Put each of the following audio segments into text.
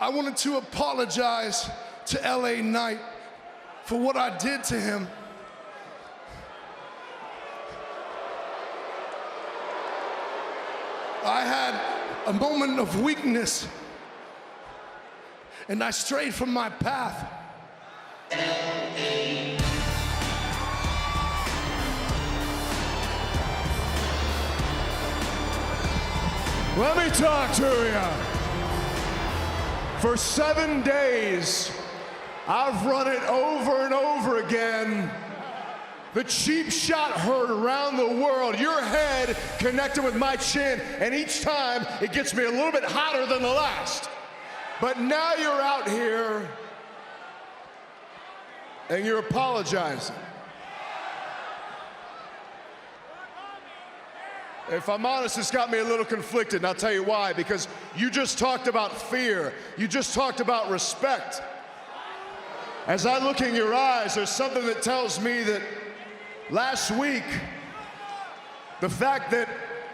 I wanted to apologize to LA Knight for what I did to him. I had a moment of weakness and I strayed from my path. Let me talk to you. For 7 days, I've run it over and over again. The cheap shot heard around the world. Your head connected with my chin, and each time it gets me a little bit hotter than the last. But now you're out here and you're apologizing. If I'm honest, it's got me a little conflicted, and I'll tell you why. Because you just talked about fear. You just talked about respect. As I look in your eyes, there's something that tells me that last week, the fact that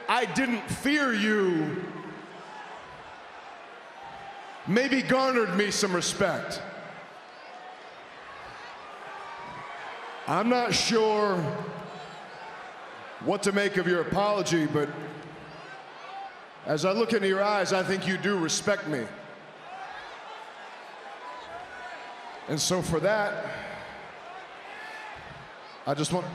I didn't fear you maybe garnered me some respect. I'm not sure what to make of your apology, but as I look into your eyes, I think you do respect me. And so for that, I just want...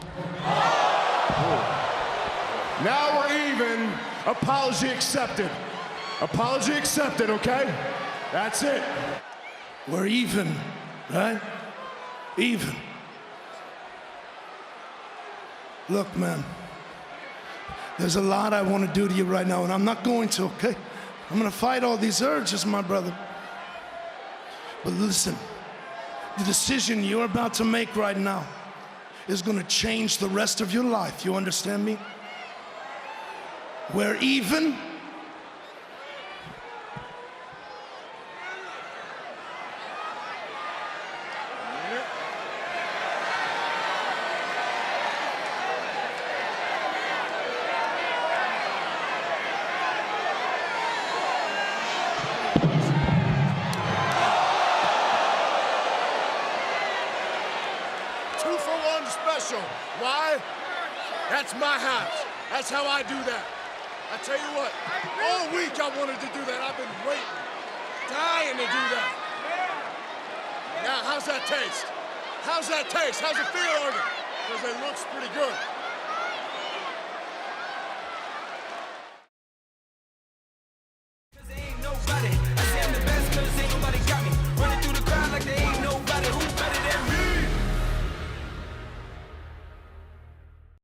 Now we're even. Apology accepted. Apology accepted, okay? That's it. We're even, right? Even. Look, man, there's a lot I want to do to you right now, and I'm not going to, okay? I'm gonna fight all these urges, my brother. But listen, the decision you're about to make right now is gonna change the rest of your life. You understand me? We're even. Special. Why? That's my house. That's how I do that. I tell you what, all week I wanted to do that. I've been waiting, dying to do that. Now, how's that taste? How's that taste? How's it feel, Organ? Because it looks pretty good.